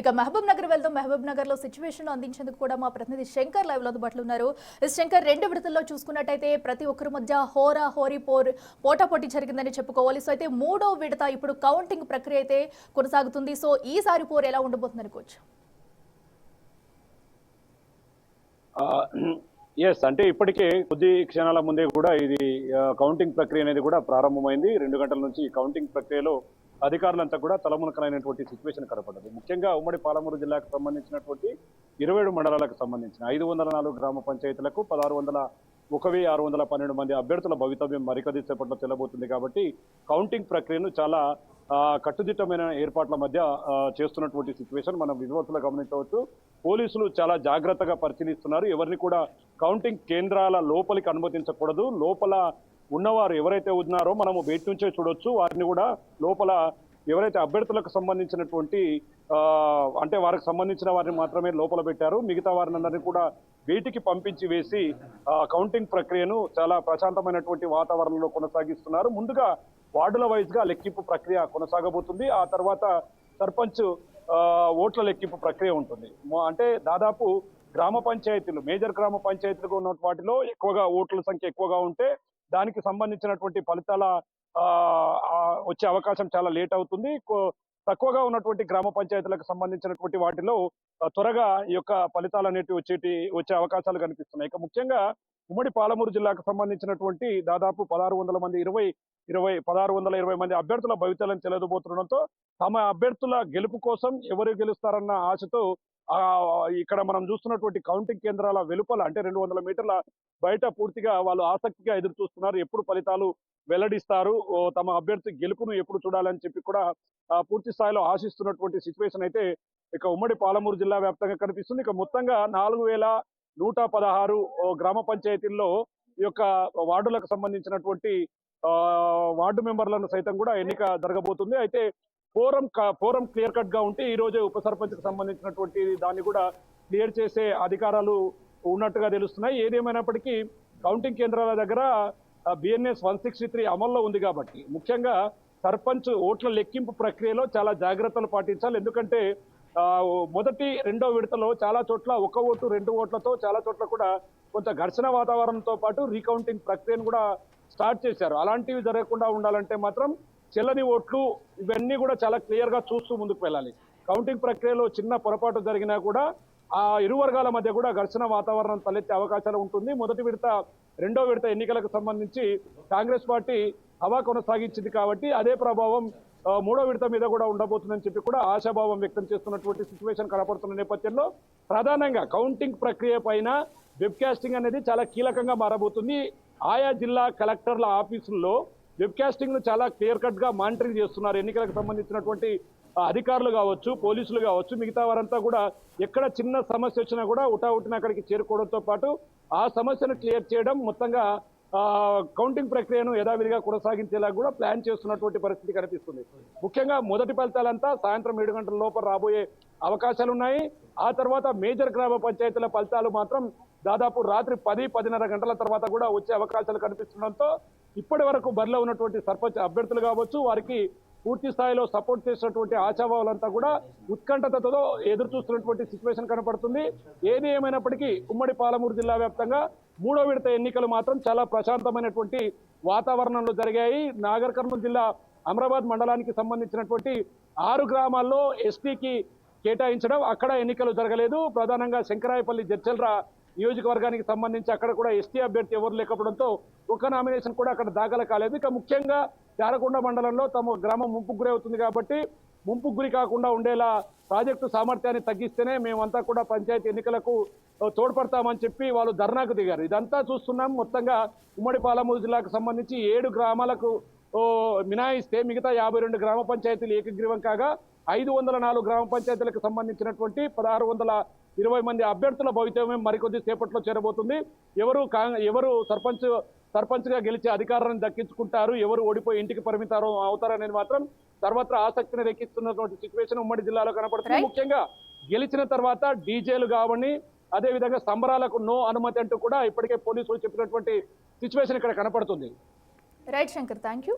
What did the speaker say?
ఇక మహబూబ్ నగర్ వెళ్దాం. మహబూబ్ నగర్ లో సిచ్యువేషన్ అందించేందుకు కూడా మా ప్రతినిధి శంకర్ లైవ్ లో అందుబాటులో ఉన్నారు. శంకర్, రెండు విడతల్లో చూసుకున్నట్టయితే ప్రతి ఒక్కరి మధ్య హోరీ పోటాపోటీ జరిగిందని చెప్పుకోవాలి. సో అయితే మూడో విడత ఇప్పుడు కౌంటింగ్ ప్రక్రియ అయితే కొనసాగుతుంది. సో ఈసారి పోరు ఎలా ఉండబోతుంది అనుకోవచ్చు? ఎస్, అంటే ఇప్పటికే కొద్ది క్షణాల ముందే కూడా ఇది కౌంటింగ్ ప్రక్రియ అనేది కూడా ప్రారంభమైంది. 2 గంటల నుంచి కౌంటింగ్ ప్రక్రియలో అధికారులంతా కూడా తలమునకలైనటువంటి సిచ్యువేషన్ కనపడ్డది. ముఖ్యంగా ఉమ్మడి పాలమూరు జిల్లాకు సంబంధించినటువంటి 27 మండలాలకు సంబంధించిన 504 గ్రామ పంచాయతీలకు 1612 మంది అభ్యర్థుల భవితవ్యం మరికొద్ది సేపట్లో తెలబోతుంది. కాబట్టి కౌంటింగ్ ప్రక్రియను చాలా కట్టుదిట్టమైన ఏర్పాట్ల మధ్య చేస్తున్నటువంటి సిచ్యువేషన్ మనం విజువల్స్లో గమనించవచ్చు. పోలీసులు చాలా జాగ్రత్తగా పరిశీలిస్తున్నారు. ఎవరిని కూడా కౌంటింగ్ కేంద్రాల లోపలికి అనుమతించకూడదు. లోపల ఉన్నవారు ఎవరైతే ఉన్నారో మనము బయట నుంచే చూడొచ్చు. వారిని కూడా లోపల ఎవరైతే అభ్యర్థులకు సంబంధించినటువంటి అంటే వారికి సంబంధించిన వారిని మాత్రమే లోపల పెట్టారు. మిగతా వారిని అందరినీ కూడా బయటికి పంపించి వేసి కౌంటింగ్ ప్రక్రియను చాలా ప్రశాంతమైనటువంటి వాతావరణంలో కొనసాగిస్తున్నారు. ముందుగా వార్డుల వైజ్ గా లెక్కింపు ప్రక్రియ కొనసాగబోతుంది. ఆ తర్వాత సర్పంచ్ ఓట్ల లెక్కింపు ప్రక్రియ ఉంటుంది. అంటే దాదాపు గ్రామ పంచాయతీలు, మేజర్ గ్రామ పంచాయతీలుగా ఉన్న వాటిలో ఎక్కువగా ఓట్ల సంఖ్య ఎక్కువగా ఉంటే దానికి సంబంధించినటువంటి ఫలితాల వచ్చే అవకాశం చాలా లేట్ అవుతుంది. తక్కువగా ఉన్నటువంటి గ్రామ పంచాయతీలకు సంబంధించినటువంటి వాటిలో త్వరగా ఈ యొక్క ఫలితాలు అనేవి వచ్చే అవకాశాలు కనిపిస్తున్నాయి. ఇక ముఖ్యంగా ఉమ్మడి పాలమూరు జిల్లాకు సంబంధించినటువంటి దాదాపు 1620 మంది అభ్యర్థుల భవితలను చెలదబోతుండడంతో తమ అభ్యర్థుల గెలుపు కోసం ఎవరు గెలుస్తారన్న ఆశతో ఇక్కడ మనం చూస్తున్నటువంటి కౌంటింగ్ కేంద్రాల వెలుపల అంటే 200 మీటర్ల బయట పూర్తిగా వాళ్ళు ఆసక్తిగా ఎదురు చూస్తున్నారు. ఎప్పుడు ఫలితాలు వెల్లడిస్తారు, తమ అభ్యర్థి గెలుపును ఎప్పుడు చూడాలని చెప్పి కూడా పూర్తి స్థాయిలో ఆశిస్తున్నటువంటి సిచ్యువేషన్ అయితే ఇక ఉమ్మడి పాలమూరు జిల్లా వ్యాప్తంగా కనిపిస్తుంది. ఇక మొత్తంగా 4116 గ్రామ పంచాయతీల్లో ఈ యొక్క వార్డులకు సంబంధించినటువంటి వార్డు మెంబర్లను సైతం కూడా ఎన్నిక జరగబోతుంది. అయితే ఫోరం క్లియర్ కట్ గా ఉంటే ఈ రోజే ఉప సర్పంచ్ కు సంబంధించినటువంటి దాన్ని కూడా క్లియర్ చేసే అధికారాలు ఉన్నట్టుగా తెలుస్తున్నాయి. ఏదేమైనప్పటికీ కౌంటింగ్ కేంద్రాల దగ్గర బిఎన్ఎస్ 163 అమల్లో ఉంది కాబట్టి ముఖ్యంగా సర్పంచ్ ఓట్ల లెక్కింపు ప్రక్రియలో చాలా జాగ్రత్తలు పాటించాలి. ఎందుకంటే మొదటి రెండో విడతలో చాలా చోట్ల 1 ఓటు 2 ఓట్లతో చాలా చోట్ల కూడా కొంత ఘర్షణ వాతావరణంతో పాటు రీకౌంటింగ్ ప్రక్రియను కూడా స్టార్ట్ చేశారు. అలాంటివి జరగకుండా ఉండాలంటే మాత్రం చెల్లని ఓట్లు ఇవన్నీ కూడా చాలా క్లియర్ గా చూస్తూ ముందుకు వెళ్ళాలి. కౌంటింగ్ ప్రక్రియలో చిన్న పొరపాటు జరిగినా కూడా ఆ ఇరు వర్గాల మధ్య కూడా ఘర్షణ వాతావరణం తలెత్తే అవకాశాలు ఉంటుంది. మొదటి విడత రెండో విడత ఎన్నికలకు సంబంధించి కాంగ్రెస్ పార్టీ హవా కొనసాగించింది కాబట్టి అదే ప్రభావం మూడో విడత మీద కూడా ఉండబోతుందని చెప్పి కూడా ఆశాభావం వ్యక్తం చేస్తున్నటువంటి సిచ్యువేషన్ కనపడుతున్న నేపథ్యంలో ప్రధానంగా కౌంటింగ్ ప్రక్రియ పైన వెబ్కాస్టింగ్ అనేది చాలా కీలకంగా మారబోతుంది. ఆయా జిల్లా కలెక్టర్ల ఆఫీసుల్లో వెబ్కాస్టింగ్ ను చాలా క్లియర్ కట్ గా మానిటరింగ్ చేస్తున్నారు. ఎన్నికలకు సంబంధించినటువంటి అధికారులు కావచ్చు, పోలీసులు కావచ్చు, మిగతా వారంతా కూడా ఎక్కడ చిన్న సమస్య వచ్చినా కూడా ఉటావుటిన అక్కడికి చేరుకోవడంతో పాటు ఆ సమస్యను క్లియర్ చేయడం, మొత్తంగా కౌంటింగ్ ప్రక్రియను యథావిధిగా కొనసాగించేలా కూడా ప్లాన్ చేస్తున్నటువంటి పరిస్థితి కనిపిస్తుంది. ముఖ్యంగా మొదటి ఫలితాలంతా సాయంత్రం 7 గంటల లోపల రాబోయే అవకాశాలు ఉన్నాయి. ఆ తర్వాత మేజర్ గ్రామ పంచాయతీల ఫలితాలు మాత్రం దాదాపు రాత్రి 10-10:30 గంటల తర్వాత కూడా వచ్చే అవకాశాలు కనిపిస్తుండడంతో ఇప్పటి వరకు బరిలో ఉన్నటువంటి సర్పంచ్ అభ్యర్థులు కావచ్చు, వారికి పూర్తి స్థాయిలో సపోర్ట్ చేసినటువంటి ఆశాభావాలంతా కూడా ఉత్కంఠతతో ఎదురు చూస్తున్నటువంటి సిచ్యువేషన్ కనపడుతుంది. ఏది ఏమైనప్పటికీ ఉమ్మడి పాలమూరు జిల్లా వ్యాప్తంగా మూడో విడత ఎన్నికలు మాత్రం చాలా ప్రశాంతమైనటువంటి వాతావరణంలో జరిగాయి. నాగర్ కర్నూలు జిల్లా అమరాబాద్ మండలానికి సంబంధించినటువంటి 6 గ్రామాల్లో ఎస్టీకి కేటాయించడం, అక్కడ ఎన్నికలు జరగలేదు. ప్రధానంగా శంకరాయపల్లి జడ్చల్రా నియోజకవర్గానికి సంబంధించి అక్కడ కూడా ఎస్టీ అభ్యర్థి ఎవరు లేకపోవడంతో ఒక నామినేషన్ కూడా అక్కడ దాఖలు కాలేదు. ఇక ముఖ్యంగా చారకొండ మండలంలో తమ గ్రామం ముంపుకు గురి అవుతుంది కాబట్టి ముంపుకు గురి కాకుండా ఉండేలా ప్రాజెక్టు సామర్థ్యాన్ని తగ్గిస్తేనే మేమంతా కూడా పంచాయతీ ఎన్నికలకు తోడ్పడతామని చెప్పి వాళ్ళు ధర్నాకు దిగారు. ఇదంతా చూస్తున్నాం. మొత్తంగా ఉమ్మడి పాలమూరు జిల్లాకు సంబంధించి 7 గ్రామాలకు మినాయిస్తే మిగతా 52 గ్రామ పంచాయతీలు ఏకగ్రీవం కాగా 504 గ్రామ పంచాయతీలకు సంబంధించినటువంటి 1620 మంది అభ్యర్థుల భవితవ్యం మరికొద్ది సేపట్లో చేరబోతుంది. ఎవరు సర్పంచ్ గా గెలిచే అధికారాన్ని దక్కించుకుంటారు, ఎవరు ఓడిపోయి ఇంటికి పరిమితారు అవుతారనేది మాత్రం సర్వత్రా ఆసక్తిని రేకిస్తున్నటువంటి సిచ్యువేషన్ ఉమ్మడి జిల్లాలో కనపడుతుంది. ముఖ్యంగా గెలిచిన తర్వాత డీజేలు కావని, అదే విధంగా సంబరాలకు నో అనుమతి అంటూ కూడా ఇప్పటికే పోలీసులు చెప్పినటువంటి సిచ్యువేషన్ ఇక్కడ కనపడుతుంది. Right Shankar, thank you.